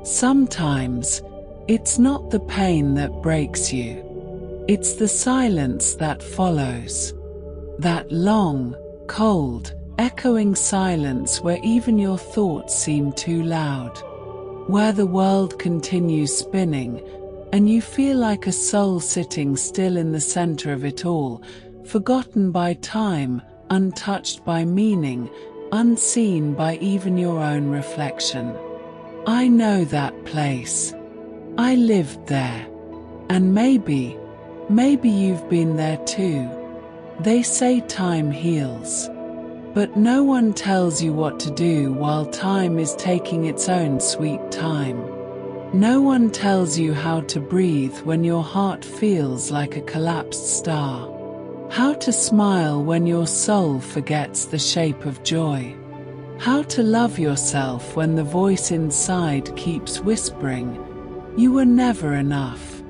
Sometimes, it's not the pain that breaks you. It's the silence that follows. That long, cold, echoing silence where even your thoughts seem too loud. Where the world continues spinning, and you feel like a soul sitting still in the center of it all, forgotten by time, untouched by meaning, unseen by even your own reflection. I know that place. I lived there. And maybe you've been there too. They say time heals. But no one tells you what to do while time is taking its own sweet time. No one tells you how to breathe when your heart feels like a collapsed star. How to smile when your soul forgets the shape of joy. How to love yourself when the voice inside keeps whispering, "You were never enough."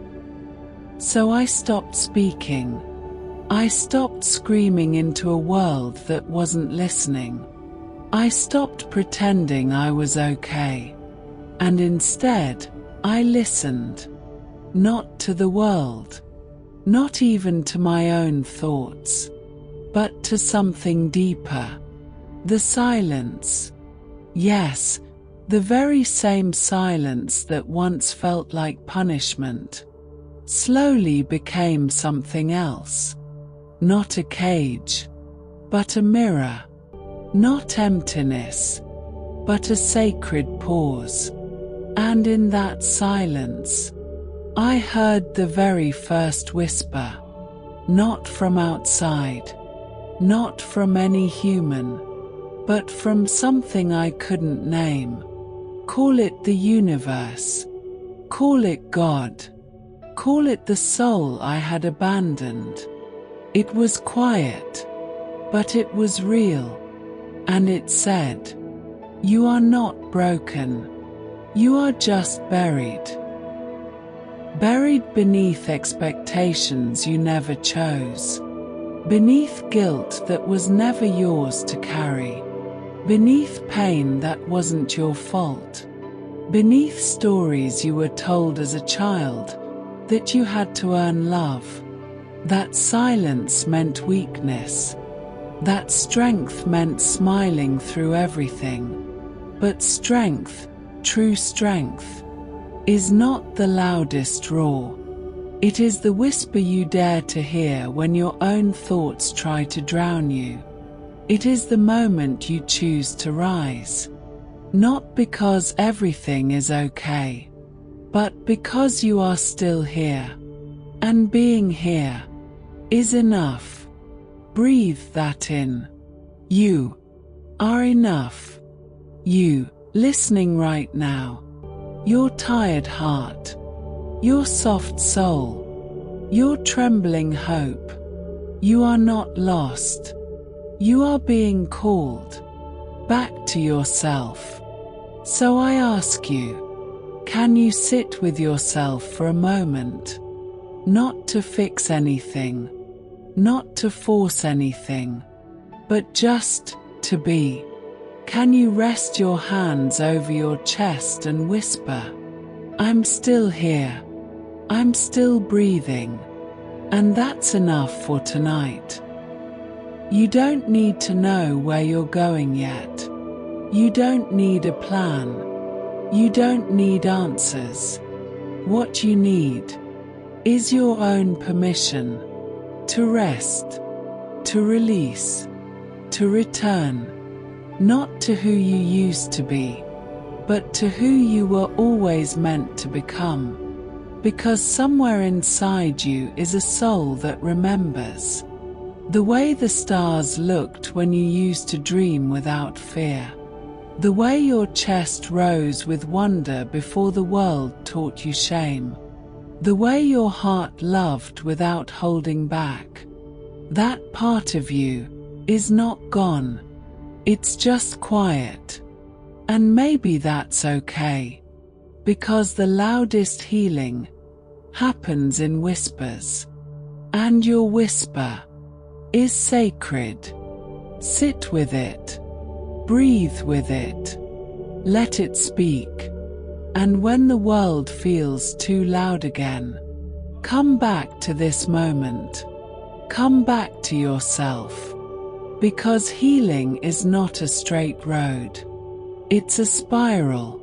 So I stopped speaking. I stopped screaming into a world that wasn't listening. I stopped pretending I was okay. And instead, I listened. Not to the world. Not even to my own thoughts. But to something deeper. The silence. Yes, the very same silence that once felt like punishment slowly became something else. Not a cage, but a mirror. Not emptiness, but a sacred pause. And in that silence, I heard the very first whisper. Not from outside, not from any human, but from something I couldn't name. Call it the universe. Call it God. Call it the soul I had abandoned. It was quiet, but it was real. And it said, "You are not broken. You are just buried." Buried beneath expectations you never chose. Beneath guilt that was never yours to carry. Beneath pain that wasn't your fault. Beneath stories you were told as a child that you had to earn love. That silence meant weakness. That strength meant smiling through everything. But strength, true strength, is not the loudest roar. It is the whisper you dare to hear when your own thoughts try to drown you. It is the moment you choose to rise. Not because everything is okay, but because you are still here. And being here is enough. Breathe that in. You are enough. You, listening right now. Your tired heart. Your soft soul. Your trembling hope. You are not lost. You are being called back to yourself. So I ask you, can you sit with yourself for a moment? Not to fix anything. Not to force anything, but just to be. Can you rest your hands over your chest and whisper, "I'm still here. I'm still breathing." And that's enough for tonight. You don't need to know where you're going yet. You don't need a plan. You don't need answers. What you need is your own permission. To rest, to release, to return, not to who you used to be, but to who you were always meant to become. Because somewhere inside you is a soul that remembers the way the stars looked when you used to dream without fear, the way your chest rose with wonder before the world taught you shame. The way your heart loved without holding back. That part of you is not gone. It's just quiet. And maybe that's okay. Because the loudest healing happens in whispers. And your whisper is sacred. Sit with it. Breathe with it. Let it speak. And when the world feels too loud again, come back to this moment. Come back to yourself. Because healing is not a straight road. It's a spiral.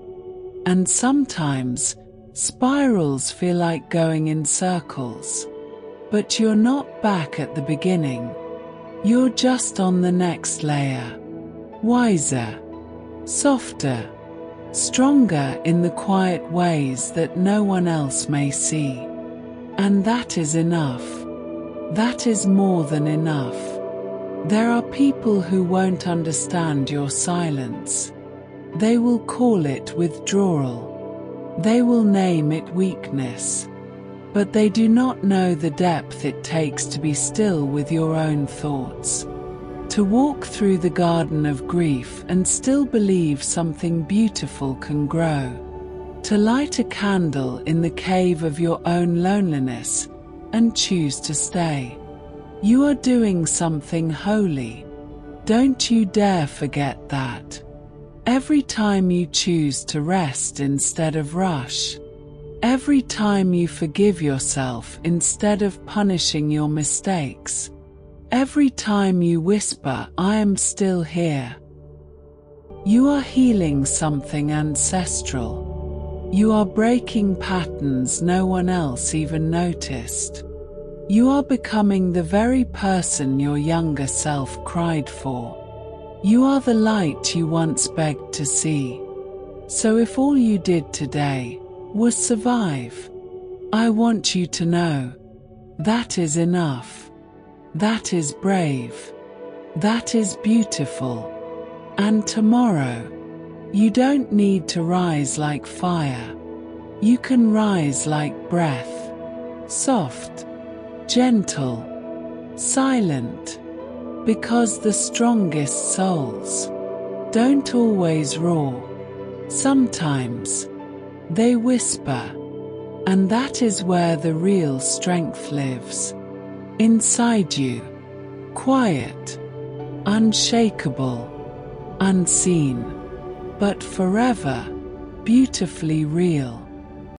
And sometimes, spirals feel like going in circles. But you're not back at the beginning. You're just on the next layer. Wiser, softer, stronger in the quiet ways that no one else may see. And that is enough. That is more than enough. There are people who won't understand your silence. They will call it withdrawal. They will name it weakness. But they do not know the depth it takes to be still with your own thoughts. To walk through the garden of grief and still believe something beautiful can grow. To light a candle in the cave of your own loneliness and choose to stay. You are doing something holy. Don't you dare forget that. Every time you choose to rest instead of rush. Every time you forgive yourself instead of punishing your mistakes. Every time you whisper, "I am still here." You are healing something ancestral. You are breaking patterns no one else even noticed. You are becoming the very person your younger self cried for. You are the light you once begged to see. So if all you did today was survive, I want you to know, that is enough. That is brave. That is beautiful. And tomorrow, you don't need to rise like fire. You can rise like breath. Soft, gentle, silent. Because the strongest souls don't always roar. Sometimes they whisper. And that is where the real strength lives. Inside you. Quiet. Unshakable. Unseen. But forever. Beautifully real.